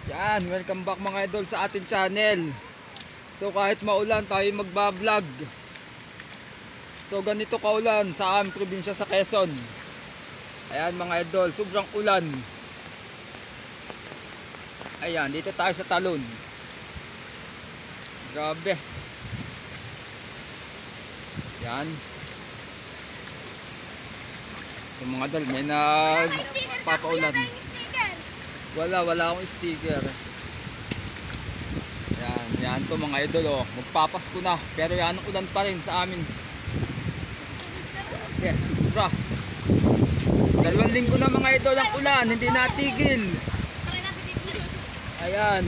Yan, welcome back mga idol sa ating channel. So kahit maulan tayo magbablog. So ganito kaulan sa aming probinsya sa Quezon. Ayan mga idol, sobrang ulan. Ayan, dito tayo sa talon. Grabe. Yan. So mga idol, may nagpapaulan. Wala akong sticker. Yan to mga idol, oh. Magpapasko na. Pero yan ang ulan pa rin sa amin. Okay, sobra. 2 linggo na mga idol ang ulan, hindi natigil. Ayan.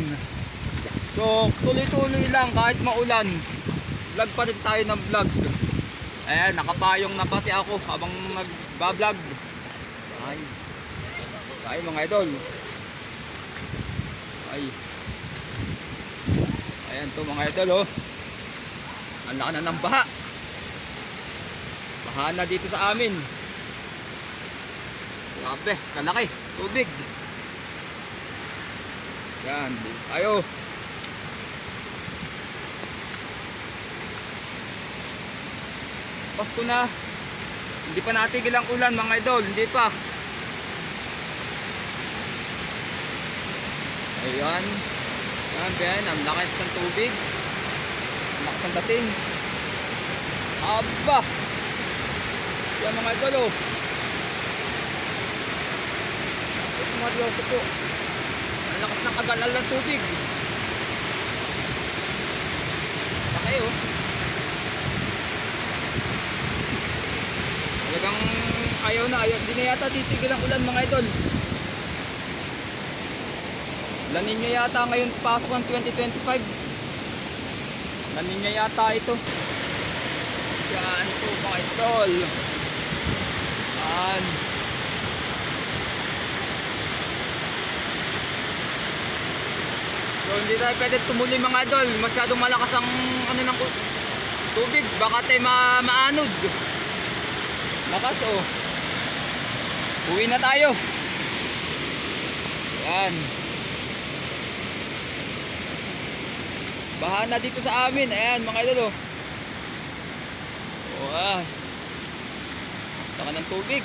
So tuloy-tuloy lang kahit maulan. Vlog pa rin tayo ng vlog. Ayan, nakapayong na pati ako habang nagbablog. Ay. Tayo mga idol. Ay. Ayan to mga idol, oh. Ang laki na ng baha. Baha na dito sa amin. Grabe, kalaki, tubig. Yan, ayo. Pasko na. Hindi pa natigil ang ulan mga idol, hindi pa. Ayan. Ayan, ang lakas ng tubig. Ang lakas ng dating. Aba! Yan mga idol, oh. Ito mga diyoso po. Ang lakas ng kagalal ng tubig. Laki, oh. Talagang ayaw na, ayaw. Hindi na yata titigil ang ulan mga idol. La Niña yata ngayon pasok ng 2025. La Niña yata ito. Yan ito mga idol. Yan. So hindi tayo pwede tumuli mga idol. Masyadong malakas ang ano ng tubig. Baka tayo maanod. Lakas, oh. Uwi na tayo. Yan. Baha na dito sa amin. Ayan mga idol, oh. Oh, saka ng tubig.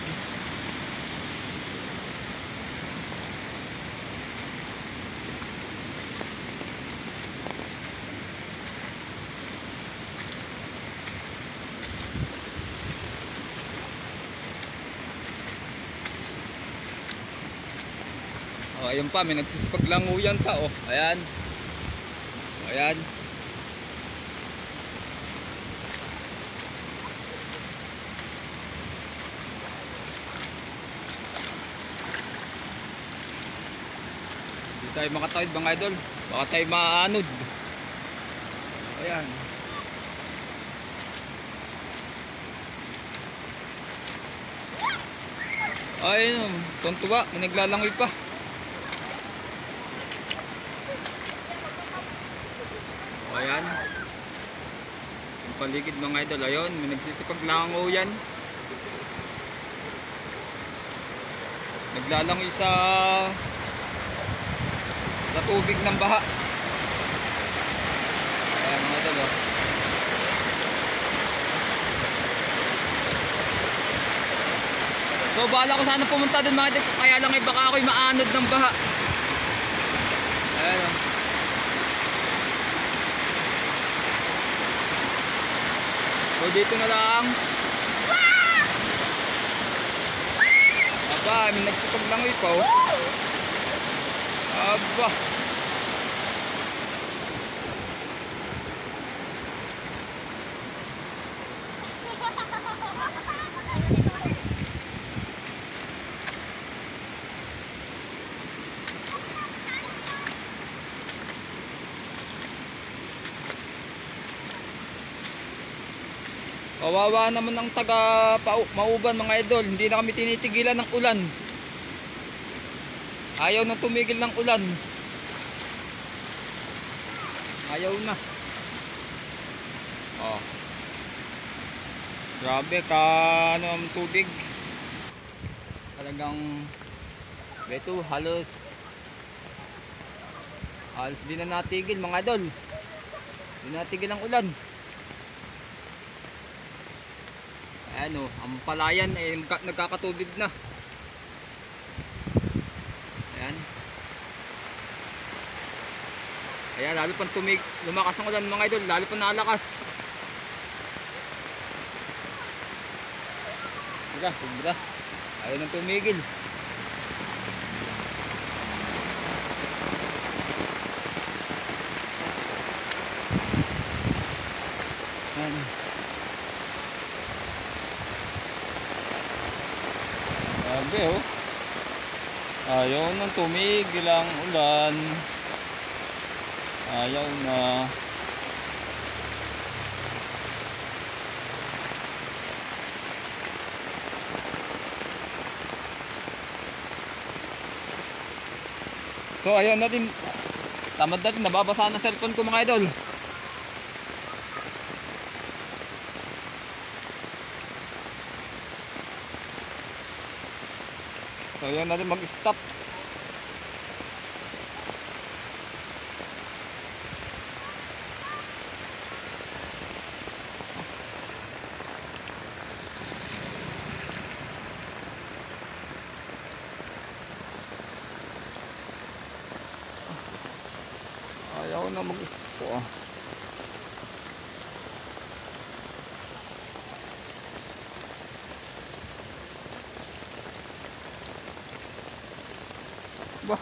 Oh, ayun pa, may nagsisipaglanguyan pa, oh. Ayan. Ayan. Hindi tayo makatawid mga idol. Baka tayo maanod. Ayan. Ayun. Tuntua. May naglalangoy pa. Ayan. Yung paligid mga idol. Ayun. May nagsisipaglango yan. Naglalangoy sa tubig ng baha. Ayan mga idol, oh. So bahala ko sana pumunta dun mga idol. Kaya lang baka ako'y maanod ng baha. Ayan, oh. So dito na lang. Aba, may nagsipaglangoy pa, oh. Aba. Kawawa naman ang taga Mauban mga idol. Hindi na kami tinitigilan ng ulan. Ayaw nang tumigil ng ulan. Ayaw na. Oh. Grabe ka ano ang tubig. Talagang beto halos Halos di na natigil mga idol. Di natigil ang ulan. Ayan o, ang palayan ay nagkakatubig na. Ayan. Ayan, lalo pang lumakas ang ulan mga idol, lalo pang nalakas. Sobra. Ayaw nang tumigil. Ayan. Grabe oh. Ayaw nang tumigil ang ulan. Ayaw na. So ayun na din. Tamad na rin, nababasa na cellphone ko mga idol. So ayun na rin, mag-stop. Ayaw na mag-stop ah. Bah.